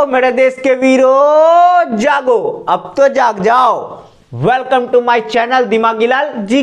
मेरे देश के वीरों, जागो, अब तो जाग जाओ। वेलकम टू माय चैनल दिमागी लाल जी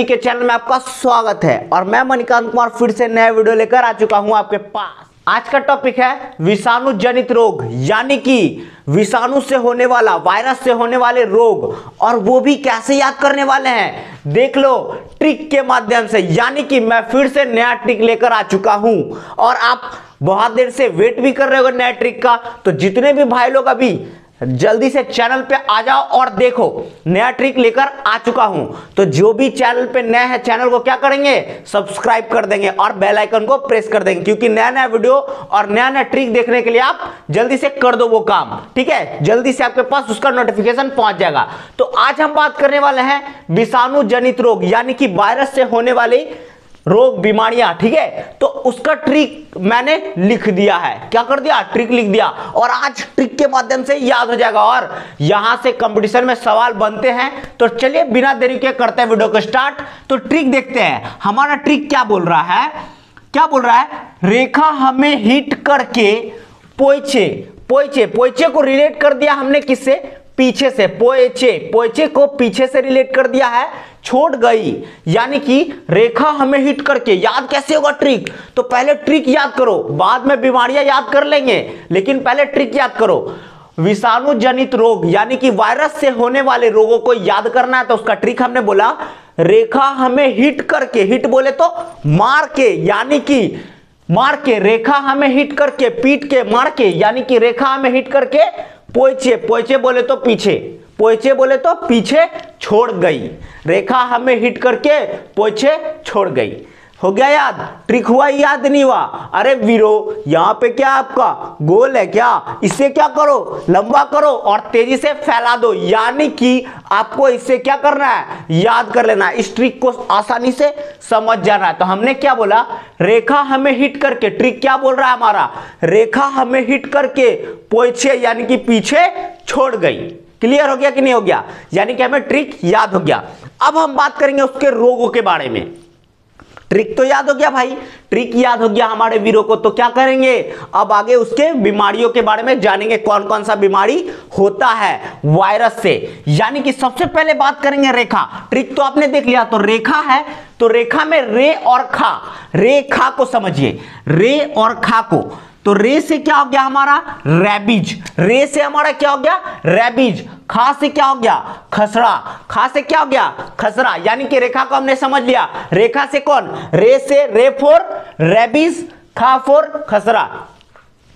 के चैनल में आपका स्वागत है। और मैं मणिकांत कुमार फिर से नया वीडियो लेकर आ चुका हूं आपके पास। आज का टॉपिक है विषाणु जनित रोग, यानी कि विषाणु से होने वाला, वायरस से होने वाले रोग, और वो भी कैसे याद करने वाले हैं देख लो ट्रिक के माध्यम से। यानी कि मैं फिर से नया ट्रिक लेकर आ चुका हूं और आप बहुत देर से वेट भी कर रहे हो नया ट्रिक का। तो जितने भी भाई लोग अभी जल्दी से चैनल पे आ जाओ और देखो, नया ट्रिक लेकर आ चुका हूं। तो जो भी चैनल पे नए हैं, चैनल को क्या करेंगे, सब्सक्राइब कर देंगे और बेल आइकन को प्रेस कर देंगे, क्योंकि नया नया वीडियो और नया नया ट्रिक देखने के लिए आप जल्दी से कर दो वो काम, ठीक है। जल्दी से आपके पास उसका नोटिफिकेशन पहुंच जाएगा। तो आज हम बात करने वाले हैं विषाणु जनित रोग, यानी कि वायरस से होने वाली रोग, बीमारियां, ठीक है। तो उसका ट्रिक मैंने लिख दिया है। क्या कर दिया, ट्रिक लिख दिया, और आज ट्रिक के माध्यम से याद हो जाएगा और यहां से कंपटीशन में सवाल बनते हैं। तो चलिए बिना देरी के करते हैं वीडियो को स्टार्ट। तो ट्रिक देखते हैं, हमारा ट्रिक क्या बोल रहा है, क्या बोल रहा है, रेखा हमें हिट करके पोइचे, पोइचे, पोइचे को रिलेट कर दिया हमने किससे, पीछे से। पोइचे, पोइचे को पीछे से रिलेट कर दिया है, छोड़ गई, यानी कि रेखा हमें हिट करके। याद कैसे होगा ट्रिक, तो पहले ट्रिक याद करो, बाद में बीमारियां याद कर लेंगे, लेकिन पहले ट्रिक याद करो। विषाणु जनित रोग यानी कि वायरस से होने वाले रोगों को याद करना है। तो उसका ट्रिक हमने बोला, रेखा हमें हिट करके, हिट बोले तो मार के, यानी कि मार के, रेखा हमें हिट करके, पीट के, मार के, यानी कि रेखा हमें हिट करके पोइचे, पोइचे बोले तो पीछे, पोइचे बोले तो पीछे छोड़ गई, रेखा हमें हिट करके पोइचे छोड़ गई। हो गया याद, ट्रिक हुआ याद नहीं हुआ। अरे वीरो, यहां पे क्या आपका गोल है क्या, इसे क्या करो, लंबा करो और तेजी से फैला दो, यानी कि आपको इसे क्या करना है, याद कर लेना है, इस ट्रिक को आसानी से समझ जाना है। तो हमने क्या बोला, रेखा हमें हिट करके, ट्रिक क्या बोल रहा है हमारा, रेखा हमें हिट करके पोइचे यानी कि पीछे छोड़ गई। क्लियर हो गया कि नहीं हो गया, यानी कि हमें ट्रिक याद हो गया। अब हम बात करेंगे उसके रोगों के बारे में। ट्रिक तो याद हो गया भाई, ट्रिक याद हो गया हमारे वीरों को, तो क्या करेंगे, अब आगे उसके बीमारियों के बारे में जानेंगे, कौन कौन सा बीमारी होता है वायरस से। यानी कि सबसे पहले बात करेंगे रेखा। ट्रिक तो आपने देख लिया, तो रेखा है, तो रेखा में रे और खा, रे खा को समझिए, रे और खा को। तो रे से क्या हो गया हमारा, रैबीज, रे से हमारा क्या हो गया, रैबीज। खा से क्या हो गया, खसरा, खा से क्या हो गया, खसरा, यानी कि रेखा को हमने समझ लिया। रेखा से कौन, रे से रे फोर रैबीज, खा फोर खसरा।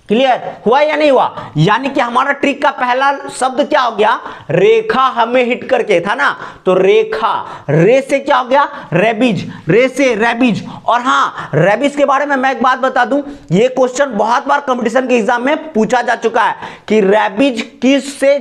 क्लियर हुआ या नहीं हुआ, यानी कि हमारा ट्रिक का पहला शब्द क्या हो गया, रेखा हमें हिट करके था ना, तो रेखा, रे से क्या हो गया, रेबीज, रे से रेबीज। और हाँ, रेबीज के बारे में मैं एक बात बता दूं, ये क्वेश्चन बहुत बार कंपटीशन के एग्जाम में पूछा जा चुका है कि रेबीज किससे,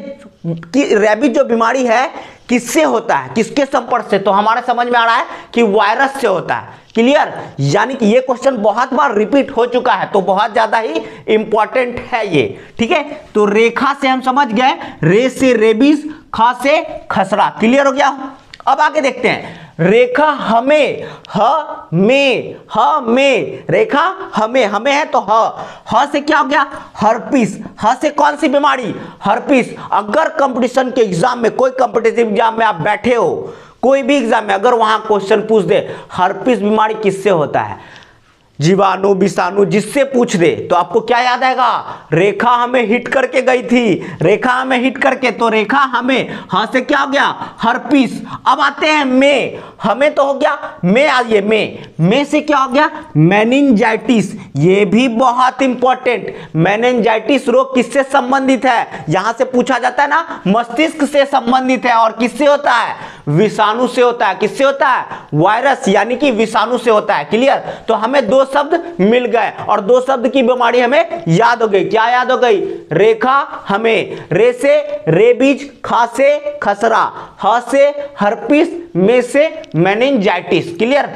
रेबीज जो बीमारी है किससे होता है, किसके संपर्क से। तो हमारे समझ में आ रहा है कि वायरस से होता है। क्लियर, यानी कि ये क्वेश्चन बहुत बार रिपीट हो चुका है, तो बहुत ज्यादा ही इंपॉर्टेंट है ये, ठीक है। तो रेखा से हम समझ गए, रे से रेबीज, खा से खसरा। क्लियर हो गया। अब आगे देखते हैं, रेखा हमें, ह में, रेखा हमें, हमें है तो ह से क्या हो गया, हर्पीस, ह से कौन सी बीमारी, हर्पीस। अगर कंपटीशन के एग्जाम में, कोई कंपटीटिव एग्जाम में आप बैठे हो, कोई भी एग्जाम में अगर वहां क्वेश्चन पूछ दे हर्पीस बीमारी किससे होता है, जीवाणु, विषाणु, जिससे पूछ दे, तो आपको क्या याद आएगा, रेखा हमें हिट करके गई थी, रेखा हमें हिट करके, तो रेखा हमें, हाँ से क्या हो गया, हर्पीस। अब आते हैं में, हमें तो हो गया, में आइए, में से क्या हो गया, मेनिंजाइटिस। ये भी बहुत इंपॉर्टेंट, मेनिंजाइटिस रोग किससे संबंधित है, यहां से पूछा जाता है ना, मस्तिष्क से संबंधित है, और किससे होता है, विषाणु से होता है। किससे होता है, वायरस, यानी कि विषाणु से होता है। क्लियर, तो हमें दो शब्द मिल गए और दो शब्द की बीमारी हमें याद हो गई। क्या याद हो गई, रेखा हमें, रे से रेबीज, खा से खसरा, ह से हर्पीस, में से मेनिंजाइटिस। क्लियर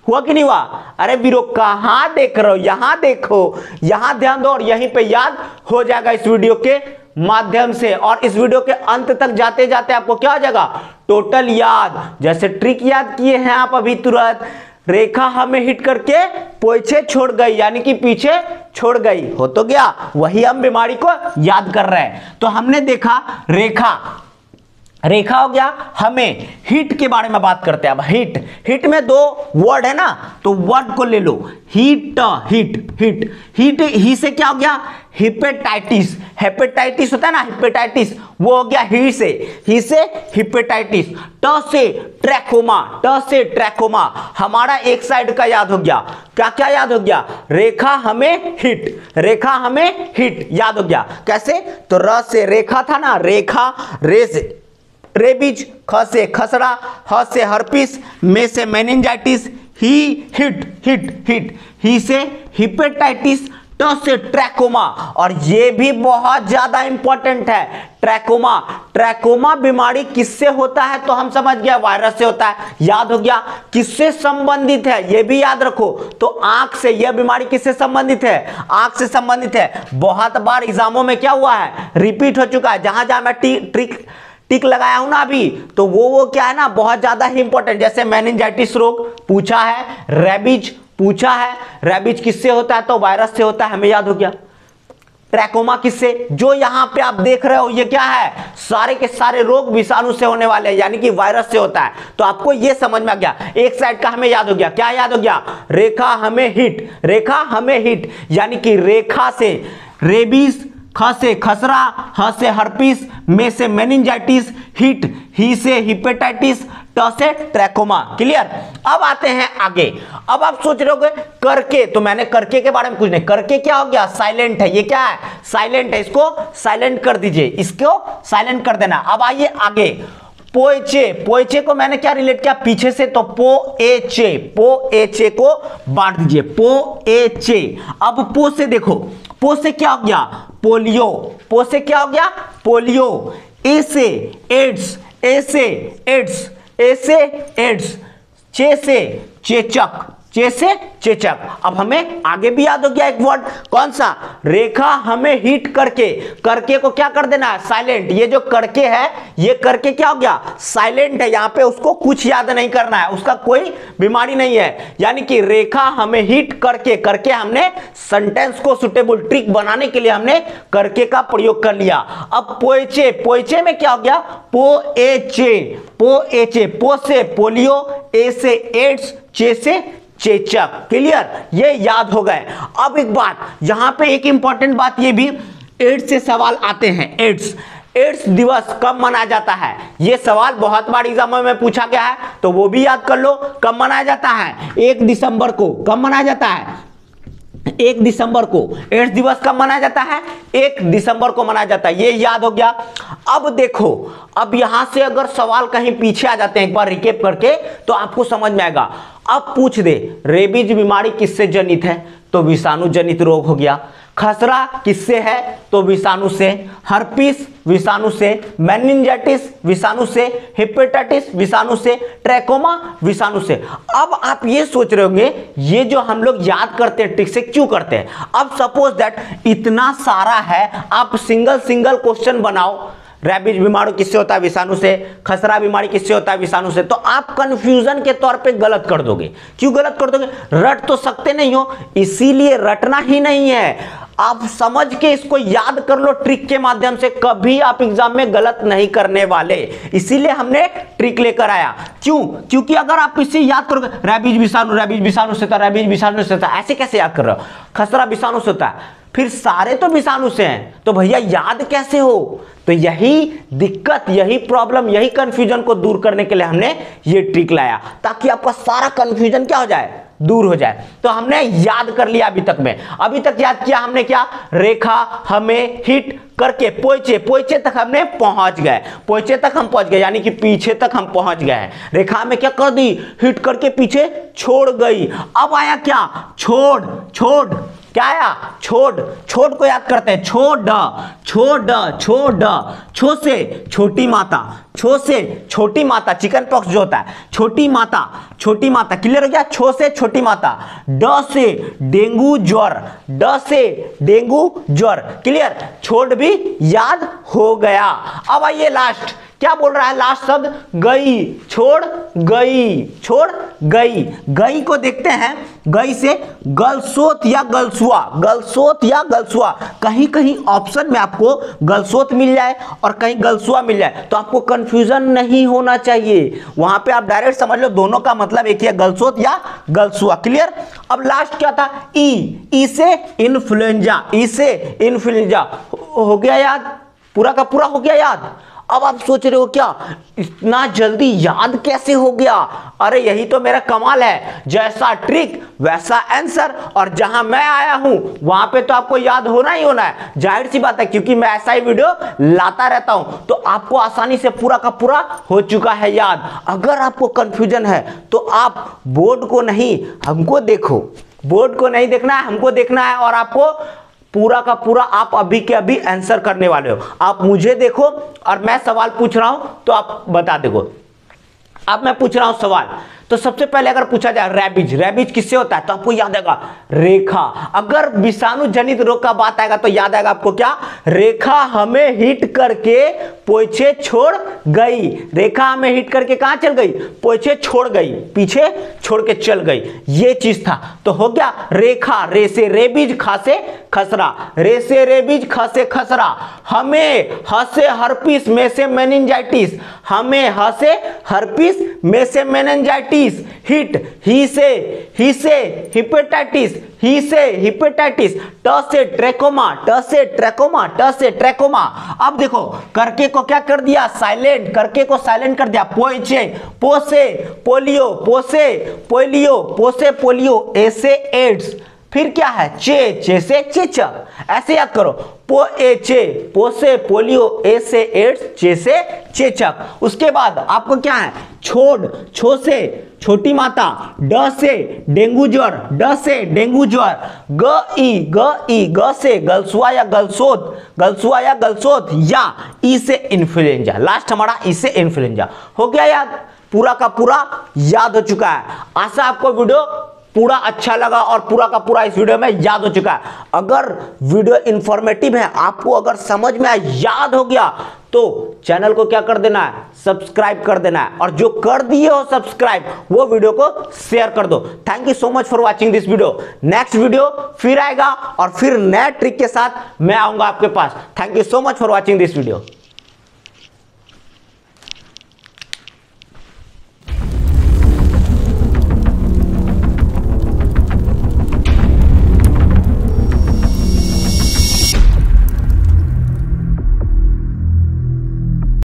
हुआ कि नहीं हुआ। अरे वीरो कहां देख रहे हो, यहां देखो, यहां ध्यान दो और यहीं पे याद हो जाएगा इस वीडियो के माध्यम से। और इस वीडियो के अंत तक जाते जाते आपको क्या हो जाएगा, टोटल याद। जैसे ट्रिक याद किए हैं आप अभी तुरंत, रेखा हमें हिट करके पीछे छोड़ गई, यानी कि पीछे छोड़ गई। हो तो गया, वही हम बीमारी को याद कर रहे हैं। तो हमने देखा रेखा हो गया, हमें हिट के बारे में बात करते हैं। अब हिट में दो वर्ड है ना, तो वर्ड को ले लो, हिट ही से क्या हो गया, हेपेटाइटिस होता है ना, हेपेटाइटिस, वो हो गया ही से हेपेटाइटिस। ट से ट्रैकोमा, हमारा एक साइड का याद हो गया। क्या याद हो गया, रेखा हमें हिट याद हो गया। कैसे, तो र से रेखा था ना, रेखा, रे से रेबीज, ख से खसरा, ह से हर्पिस, में से मेनिंजाइटिस, ही से हिपेटाइटिस, ट से ट्रैकोमा। और ये भी बहुत ज्यादा इंपॉर्टेंट है, ट्रैकोमा बीमारी किससे होता है, तो हम समझ गया वायरस से होता है, याद हो गया। किससे संबंधित है ये भी याद रखो, तो आंख से, यह बीमारी किससे संबंधित है, आंख से संबंधित है। बहुत बार एग्जामों में क्या हुआ है, रिपीट हो चुका है, जहां जहां मैं टिक लगाया हूं ना अभी, तो वो क्या है ना, बहुत ज्यादा ही इंपॉर्टेंट। जैसे मेनिंजाइटिस रोग पूछा है, रेबीज पूछा है, रेबीज किससे होता है, तो वायरस से होता है, हमें याद हो गया। ट्रैकोमा किससे, जो यहां पे आप देख रहे हो ये क्या है, सारे के सारे रोग विषाणु से होने वाले हैं, यानी कि वायरस से होता है। तो आपको ये समझ में आ गया, एक साइड का हमें याद हो गया। क्या याद हो गया, रेखा हमें हिट, यानी कि रेखा से रेबीज, ख से खसरा, ह से हर्पिस, में से मेनिंजाइटिस, ही से हिपेटाइटिस, ट से ट्रैकोमा। क्लियर। अब आते हैं आगे। अब आप सोच रहे होगे करके, तो मैंने करके के बारे में कुछ नहीं, करके क्या हो गया, साइलेंट है, ये क्या है, साइलेंट है, इसको साइलेंट कर दीजिए, इसको साइलेंट कर देना। अब आइए आगे, पोएचे को मैंने क्या रिलेट किया पीछे से, तो पोएचे को बांट दीजिए, पोएचे। अब पो से देखो, पो से क्या हो गया, पोलियो, पो से क्या हो गया, पोलियो। ए से एड्स, चे से चेचक। अब हमें आगे भी याद हो गया एक वर्ड, कौन सा, रेखा हमें हिट करके को क्या कर देना है, साइलेंट। ये जो करके है, ये करके क्या हो गया, साइलेंट है, यहां पे उसको कुछ याद नहीं करना है, उसका कोई बीमारी नहीं है। यानी कि रेखा हमें हिट करके हमने सेंटेंस को सुटेबल ट्रिक बनाने के लिए हमने करके का प्रयोग कर लिया। अब पोएचे में क्या हो गया, पोएचे, पो से पोलियो, ए से एड्स, चे से चेचक। क्लियर, ये याद हो गए। अब एक बात, यहां पे एक इंपॉर्टेंट बात, ये भी एड्स से सवाल आते हैं। एड्स दिवस कब मनाया जाता है, ये सवाल बहुत बार एग्जाम में पूछा गया है, तो वो भी याद कर लो। कब मनाया जाता है, 1 दिसंबर को। कब मनाया जाता है, 1 दिसंबर को। एड्स दिवस कब मनाया जाता है, 1 दिसंबर को मनाया जाता है, ये याद हो गया। अब देखो, अब यहां से अगर सवाल कहीं पीछे आ जाते हैं, एक बार रिकेप करके, तो आपको समझ में आएगा। अब पूछ दे, रेबीज बीमारी किससे जनित है, तो विषाणु जनित रोग हो गया। खसरा किससे है, तो विषाणु से। हर्पिस विषाणु से, मेनिंजाइटिस विषाणु से, हेपेटाइटिस विषाणु से, ट्रैकोमा विषाणु से। अब आप ये सोच रहे होंगे, ये जो हम लोग याद करते हैं ट्रिक से क्यों करते हैं। अब सपोज दैट इतना सारा है, आप सिंगल क्वेश्चन बनाओ, रैबिज बीमारी किससे होता है, विषाणु से। खसरा बीमारी किससे होता है, विषाणु से। तो आप कंफ्यूजन के तौर पे गलत कर दोगे। क्यों गलत कर दोगे, रट तो सकते नहीं हो, इसीलिए रटना ही नहीं है, आप समझ के इसको याद कर लो ट्रिक के माध्यम से, कभी आप एग्जाम में गलत नहीं करने वाले। इसीलिए हमने ट्रिक लेकर आया। क्यों, क्योंकि अगर आप इसे याद करोगे, रैबिज विषाणु से था, रैबिज विषाणु से था, ऐसे कैसे याद कर रहे हो, खसरा विषाणु से होता है, फिर सारे तो विषाणु से हैं, तो भैया याद कैसे हो। तो यही दिक्कत, यही प्रॉब्लम, यही कंफ्यूजन को दूर करने के लिए हमने ये ट्रिक लाया, ताकि आपका सारा कंफ्यूजन क्या हो जाए, दूर हो जाए। तो हमने याद कर लिया अभी तक में, अभी तक याद किया हमने क्या, रेखा हमें हिट करके पोइचे तक हमने पहुंच गए, पोइचे तक हम पहुंच गए, यानी कि पीछे तक हम पहुंच गए। रेखा में क्या कर दी, हिट करके पीछे छोड़ गई। अब आया क्या, छोड़, क्या आया, छोड़ को याद करते हैं, छो से छोटी माता, चिकन पॉक्स जो होता है, छोटी माता। क्लियर हो गया, छो से छोटी माता। ड से डेंगू ज्वर। क्लियर, छोड़ भी याद हो गया। अब आइए लास्ट, क्या बोल रहा है लास्ट शब्द? गई, छोड़ गई, छोड़ गई। गई को देखते हैं, गई से गलसोत या गलसुआ, गलसोत या गलसुआ। कहीं कहीं ऑप्शन में आपको गलसोत मिल जाए और कहीं गलसुआ मिल जाए, तो आपको कंफ्यूजन नहीं होना चाहिए। वहां पे आप डायरेक्ट समझ लो दोनों का मतलब एक ही है, गलसोत या गलसुआ। क्लियर? अब लास्ट क्या था? ई से इन्फ्लुएंजा, ई से इन्फ्लुएंजा। हो गया याद? पूरा का पूरा हो गया याद? अब आप सोच रहे हो क्या इतना जल्दी याद कैसे हो गया? अरे यही तो मेरा कमाल है, जैसा ट्रिक वैसा आंसर। और जहां मैं आया हूं वहां पे तो आपको याद होना ही होना है, जाहिर सी बात है, क्योंकि मैं ऐसा ही वीडियो लाता रहता हूं। तो आपको आसानी से पूरा का पूरा हो चुका है याद। अगर आपको कंफ्यूजन है तो आप बोर्ड को नहीं हमको देखो, बोर्ड को नहीं देखना है, हमको देखना है। और आपको पूरा का पूरा आप अभी के अभी आंसर करने वाले हो। आप मुझे देखो और मैं सवाल पूछ रहा हूं तो आप बता देखो। अब मैं पूछ रहा हूं सवाल, तो सबसे पहले अगर पूछा जाए रैबिज, रैबिज किससे होता है? तो आपको याद आएगा रेखा। अगर विषाणु जनित रोग का बात आएगा तो याद आएगा आपको क्या? रेखा हमें हिट करके पीछे छोड़ गई। रेखा हमें हिट करके कहां चल गई? पीछे छोड़ गई, पीछे छोड़ के चल गई। ये चीज था। तो हो गया रेखा, रे से रेबिज, खा से खसरा, रे से रेबिज, ख से खसरा। हमें, ह से हर्पिस, में से मेनिंजाइटिस, हमें, ह से हर्पिस, में से मेनिंजाइटिस। हिट, ही से हिपेटाइटिस, ही से हिपेटाइटिस। ट से ट्रैकोमा, ट से ट्रैकोमा, ट से ट्रैकोमा। अब देखो करके को क्या कर दिया? साइलेंट, करके को साइलेंट कर दिया। पोइचे, पो से पोलियो, पो से पोलियो, पो से पोलियो। ए से एड्स, फिर क्या है? चे से चेचक। ऐसे याद करो, पो ए चे, पो से पोलियो, ए से एड्स, चे से चेचक। उसके बाद आपको क्या है? छोड़, छो से छोटी माता, ड से डेंगू ज्वर, ड से डेंगू ज्वर। ग से गलसुआ या गलसोत, गलसुआ या गलसोत। या ई से इन्फ्लुएंजा। लास्ट हमारा ई से इन्फ्लुएंजा। हो गया याद? पूरा का पूरा याद हो चुका है। आशा आपको वीडियो पूरा अच्छा लगा और पूरा का पूरा इस वीडियो में याद हो चुका है। अगर वीडियो इंफॉर्मेटिव है, आपको अगर समझ में आया, याद हो गया, तो चैनल को क्या कर देना है? सब्सक्राइब कर देना है। और जो कर दिए हो सब्सक्राइब, वो वीडियो को शेयर कर दो। Thank you so much for watching this video. Next video फिर आएगा और फिर नए ट्रिक के साथ मैं आऊंगा आपके पास। Thank you so much for watching this video.